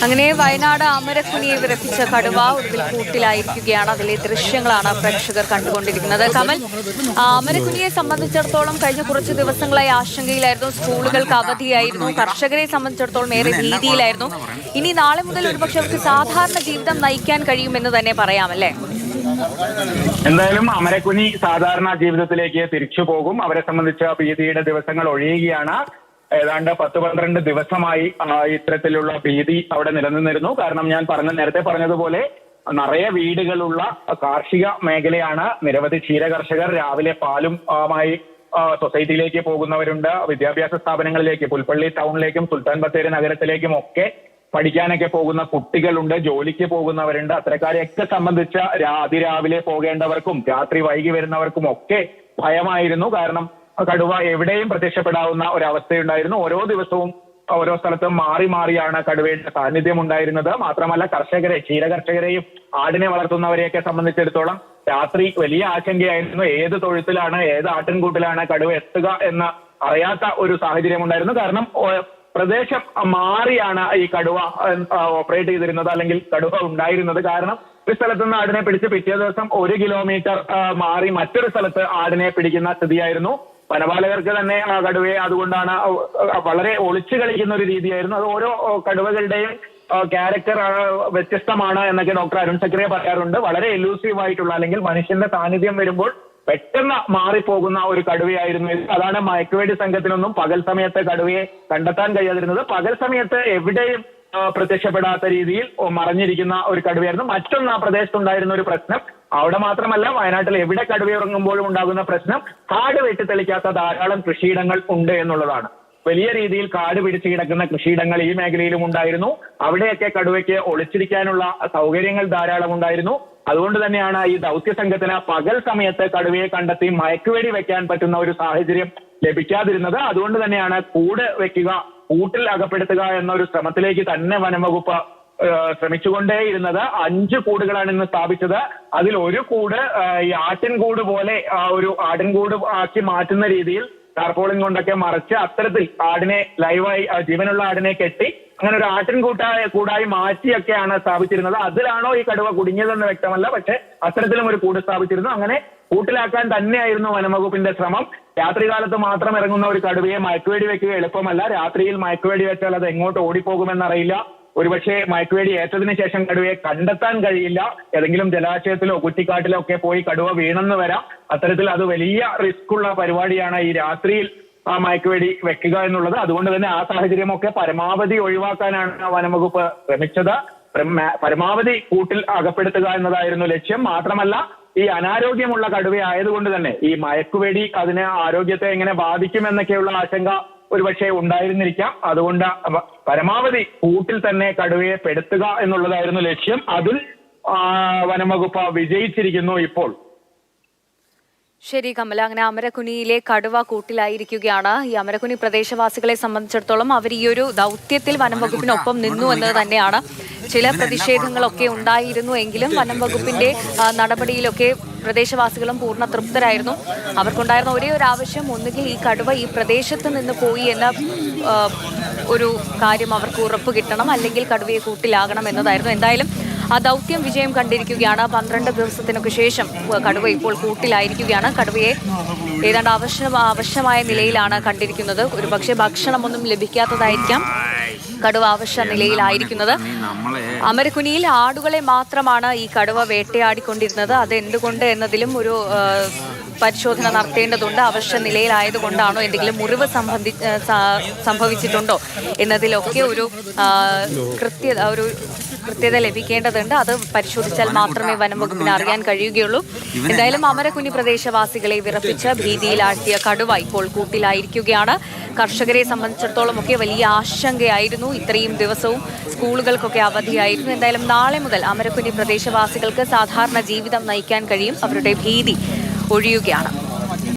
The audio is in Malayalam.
അങ്ങനെ വയനാട് അമരക്കുനിയെ വിറപ്പിച്ച കടുവ ഒടുവിൽ കൂട്ടിലായിരിക്കുകയാണ്. അതിലെ ദൃശ്യങ്ങളാണ് പ്രേക്ഷകർ കണ്ടുകൊണ്ടിരിക്കുന്നത്. കമൽ, അമരക്കുനിയെ സംബന്ധിച്ചിടത്തോളം കഴിഞ്ഞ കുറച്ച് ദിവസങ്ങളായി ആശങ്കയിലായിരുന്നു. സ്കൂളുകൾക്ക് അവധിയായിരുന്നു. കർഷകരെ സംബന്ധിച്ചിടത്തോളം ഏറെ ഭീതിയിലായിരുന്നു. ഇനി നാളെ മുതൽ ഒരുപക്ഷെ അവർക്ക് സാധാരണ ജീവിതം നയിക്കാൻ കഴിയുമെന്ന് തന്നെ പറയാമല്ലേ? എന്തായാലും അമരക്കുനി സാധാരണ ജീവിതത്തിലേക്ക് തിരിച്ചു പോകും. അവരെ സംബന്ധിച്ച ഭീതിയുടെ ദിവസങ്ങൾ ഒഴിയുകയാണ്. ഏതാണ്ട് 10-12 ദിവസമായി ഇത്തരത്തിലുള്ള ഭീതി അവിടെ നിലനിന്നിരുന്നു. കാരണം ഞാൻ നേരത്തെ പറഞ്ഞതുപോലെ നിറയെ വീടുകളുള്ള കാർഷിക മേഖലയാണ്. നിരവധി ക്ഷീരകർഷകർ രാവിലെ പാലും മായി സൊസൈറ്റിയിലേക്ക് പോകുന്നവരുണ്ട്. വിദ്യാഭ്യാസ സ്ഥാപനങ്ങളിലേക്ക് പുൽപ്പള്ളി ടൗണിലേക്കും സുൽത്താൻ ബത്തേരി നഗരത്തിലേക്കും ഒക്കെ പഠിക്കാനൊക്കെ പോകുന്ന കുട്ടികളുണ്ട്. ജോലിക്ക് പോകുന്നവരുണ്ട്. അത്തരക്കാരെയൊക്കെ സംബന്ധിച്ച അതിരാവിലെ പോകേണ്ടവർക്കും രാത്രി വൈകി വരുന്നവർക്കും ഒക്കെ ഭയമായിരുന്നു. കാരണം കടുവ എവിടെയും പ്രത്യക്ഷപ്പെടാവുന്ന ഒരവസ്ഥയുണ്ടായിരുന്നു. ഓരോ ദിവസവും ഓരോ സ്ഥലത്തും മാറി മാറിയാണ് കടുവയുടെ സാന്നിധ്യം ഉണ്ടായിരുന്നത്. മാത്രമല്ല ക്ഷീരകർഷകരെയും ആടിനെ വളർത്തുന്നവരെയൊക്കെ സംബന്ധിച്ചിടത്തോളം രാത്രി വലിയ ആശങ്കയായിരുന്നു. ഏത് തൊഴുത്തിലാണ്, ഏത് ആട്ടിൻകൂട്ടിലാണ് കടുവ എത്തുക എന്ന് അറിയാത്ത ഒരു സാഹചര്യം ഉണ്ടായിരുന്നു. കാരണം പ്രദേശം മാറിയാണ് ഈ കടുവ ഓപ്പറേറ്റ് ചെയ്തിരുന്നത്, അല്ലെങ്കിൽ കടുവ ഉണ്ടായിരുന്നത്. കാരണം ഒരു സ്ഥലത്ത് നിന്ന് ആടിനെ പിടിച്ച് പിറ്റേ ദിവസം 1 കിലോമീറ്റർ മാറി മറ്റൊരു സ്ഥലത്ത് ആടിനെ പിടിക്കുന്ന സ്ഥിതിയായിരുന്നു. വനപാലകർക്ക് തന്നെ കടുവയെ അതുകൊണ്ടാണ് വളരെ ഒളിച്ചു കളിക്കുന്ന ഒരു രീതിയായിരുന്നു. അത് ഓരോ കടുവകളുടെയും ക്യാരക്ടർ വ്യത്യസ്തമാണ് എന്നൊക്കെ ഡോക്ടർ അരുൺ സക്രിയ പറയാറുണ്ട്. വളരെ എലൂസീവ് ആയിട്ടുള്ള, അല്ലെങ്കിൽ മനുഷ്യന്റെ സാന്നിധ്യം വരുമ്പോൾ പെട്ടെന്ന് മാറിപ്പോകുന്ന ഒരു കടുവയായിരുന്നു ഇത്. അതാണ് മയക്കുവേടി സംഘത്തിനൊന്നും പകൽ സമയത്ത് കടുവയെ കണ്ടെത്താൻ കഴിയാതിരുന്നത്. പകൽ സമയത്ത് എവിടെയും പ്രത്യക്ഷപ്പെടാത്ത രീതിയിൽ മറഞ്ഞിരിക്കുന്ന ഒരു കടുവയായിരുന്നു. മറ്റൊന്ന് ആ പ്രദേശത്തുണ്ടായിരുന്ന ഒരു പ്രശ്നം, അവിടെ മാത്രമല്ല വയനാട്ടിൽ എവിടെ കടുവ ഇറങ്ങുമ്പോഴും ഉണ്ടാകുന്ന പ്രശ്നം, കാട് വെട്ടിത്തെളിക്കാത്ത ധാരാളം കൃഷിയിടങ്ങൾ ഉണ്ട് എന്നുള്ളതാണ്. വലിയ രീതിയിൽ കാട് പിടിച്ചു കിടക്കുന്ന കൃഷിയിടങ്ങൾ ഈ മേഖലയിലും ഉണ്ടായിരുന്നു. അവിടെയൊക്കെ കടുവയ്ക്ക് ഒളിച്ചിരിക്കാനുള്ള സൗകര്യങ്ങൾ ധാരാളം ഉണ്ടായിരുന്നു. അതുകൊണ്ട് തന്നെയാണ് ഈ ദൗത്യ സംഘത്തിന് പകൽ സമയത്ത് കടുവയെ കണ്ടെത്തി മയക്കുവെടി വെക്കാൻ പറ്റുന്ന ഒരു സാഹചര്യം ലഭിക്കാതിരുന്നത്. അതുകൊണ്ട് തന്നെയാണ് കൂട് വെക്കുക, കൂട്ടിൽ അകപ്പെടുത്തുക എന്ന ഒരു ശ്രമത്തിലേക്ക് തന്നെ വനംവകുപ്പ് ശ്രമിച്ചുകൊണ്ടേയിരുന്നത്. 5 കൂടുകളാണ് ഇന്ന് സ്ഥാപിച്ചത്. അതിൽ ഒരു കൂട് ഈ ആട്ടിൻകൂട് പോലെ ഒരു ആട്ടിൻകൂട് ആക്കി മാറ്റുന്ന രീതിയിൽ ടാർപോളിൻ കൊണ്ടൊക്കെ മറച്ച് അത്തരത്തിൽ ആടിനെ ലൈവായി ജീവനുള്ള ആടിനെ കെട്ടി അങ്ങനെ ഒരു കൂടായി മാറ്റിയൊക്കെയാണ് സ്ഥാപിച്ചിരുന്നത്. അതിലാണോ ഈ കടുവ കുടുങ്ങിയതെന്ന് വ്യക്തമല്ല. പക്ഷെ അത്തരത്തിലും ഒരു കൂട് സ്ഥാപിച്ചിരുന്നു. അങ്ങനെ കൂട്ടിലാക്കാൻ തന്നെയായിരുന്നു വനംവകുപ്പിന്റെ ശ്രമം. രാത്രികാലത്ത് മാത്രം ഇറങ്ങുന്ന ഒരു കടുവയെ മയക്കുവേടി വെക്കുക എളുപ്പമല്ല. രാത്രിയിൽ മയക്കുവേടി വെച്ചാൽ അത് എങ്ങോട്ട് ഓടിപ്പോകുമെന്നറിയില്ല. ഒരുപക്ഷെ മയക്കുവേടി ഏറ്റതിനു ശേഷം കടുവയെ കണ്ടെത്താൻ കഴിയില്ല. ഏതെങ്കിലും ജലാശയത്തിലോ കുറ്റിക്കാട്ടിലോ ഒക്കെ പോയി കടുവ വീണെന്ന് വരാം. അത്തരത്തിൽ അത് വലിയ റിസ്ക് ഉള്ള പരിപാടിയാണ് ഈ രാത്രിയിൽ മയക്കുവേടി വെക്കുക എന്നുള്ളത്. അതുകൊണ്ട് തന്നെ ആ സാഹചര്യമൊക്കെ പരമാവധി ഒഴിവാക്കാനാണ് വനംവകുപ്പ് ശ്രമിച്ചത്. പരമാവധി കൂട്ടിൽ അകപ്പെടുത്തുക എന്നതായിരുന്നു ലക്ഷ്യം. മാത്രമല്ല ഈ അനാരോഗ്യമുള്ള കടുവയായതുകൊണ്ട് തന്നെ ഈ മയക്കുവെടി അതിന് ആരോഗ്യത്തെ എങ്ങനെ ബാധിക്കുമെന്നൊക്കെയുള്ള ആശങ്ക ഒരുപക്ഷെ ഉണ്ടായിരുന്നിരിക്കാം. അതുകൊണ്ട് പരമാവധി കൂട്ടിൽ തന്നെ കടുവയെ പെടുത്തുക എന്നുള്ളതായിരുന്നു ലക്ഷ്യം. അതിൽ വനംവകുപ്പ് വിജയിച്ചിരിക്കുന്നു ഇപ്പോൾ. ശരി കമല, അങ്ങനെ അമരക്കുനിയിലെ കടുവ കൂട്ടിലായിരിക്കുകയാണ്. ഈ അമരക്കുനി പ്രദേശവാസികളെ സംബന്ധിച്ചിടത്തോളം അവർ ഈ ഒരു ദൗത്യത്തിൽ വനംവകുപ്പിനൊപ്പം നിന്നു എന്നത് തന്നെയാണ്. ചില പ്രതിഷേധങ്ങളൊക്കെ ഉണ്ടായിരുന്നു എങ്കിലും വനംവകുപ്പിന്റെ നടപടിയിലൊക്കെ പ്രദേശവാസികളും പൂർണ്ണ തൃപ്തരായിരുന്നു. അവർക്കുണ്ടായിരുന്ന ഒരേ ഒരു ആവശ്യം, ഒന്നുകിൽ ഈ കടുവ ഈ പ്രദേശത്ത് നിന്ന് പോയി എന്ന ഒരു കാര്യം അവർക്ക് ഉറപ്പ് കിട്ടണം, അല്ലെങ്കിൽ കടുവയെ കൂട്ടിലാകണം എന്നതായിരുന്നു. എന്തായാലും ആ ദൗത്യം വിജയം കണ്ടിരിക്കുകയാണ്. 12 ദിവസത്തിനൊക്കെ ശേഷം കടുവ ഇപ്പോൾ കൂട്ടിലായിരിക്കുകയാണ്. കടുവയെ ഏതാണ്ട് അവശ്യമായ നിലയിലാണ് കണ്ടിരിക്കുന്നത്. ഒരു പക്ഷേ ഭക്ഷണമൊന്നും ലഭിക്കാത്തതായിരിക്കാം കടുവ അവശ്യ നിലയിലായിരിക്കുന്നത്. അമരക്കുനിയിൽ ആടുകളെ മാത്രമാണ് ഈ കടുവ വേട്ടയാടിക്കൊണ്ടിരുന്നത്. അതെന്തുകൊണ്ട് എന്നതിലും ഒരു പരിശോധന നടത്തേണ്ടതുണ്ട്. അവശ്യ നിലയിലായതുകൊണ്ടാണോ, എന്തെങ്കിലും മുറിവ് സംഭവിച്ചിട്ടുണ്ടോ എന്നതിലൊക്കെ ഒരു കൃത്യത ലഭിക്കേണ്ടതുണ്ട്. അത് പരിശോധിച്ചാൽ മാത്രമേ വനംവകുപ്പിന് അറിയാൻ കഴിയുകയുള്ളൂ. എന്തായാലും അമരക്കുനി പ്രദേശവാസികളെ വിറപ്പിച്ച് ഭീതിയിലാഴ്ത്തിയ കടുവ ഇപ്പോൾ കൂട്ടിലായിരിക്കുകയാണ്. കർഷകരെ സംബന്ധിച്ചിടത്തോളം ഒക്കെ വലിയ ആശങ്കയായിരുന്നു. ഇത്രയും ദിവസവും സ്കൂളുകൾക്കൊക്കെ അവധിയായിരുന്നു. എന്തായാലും നാളെ മുതൽ അമരക്കുനി പ്രദേശവാസികൾക്ക് സാധാരണ ജീവിതം നയിക്കാൻ കഴിയും. അവരുടെ ഭീതി ഒഴിയുകയാണ്.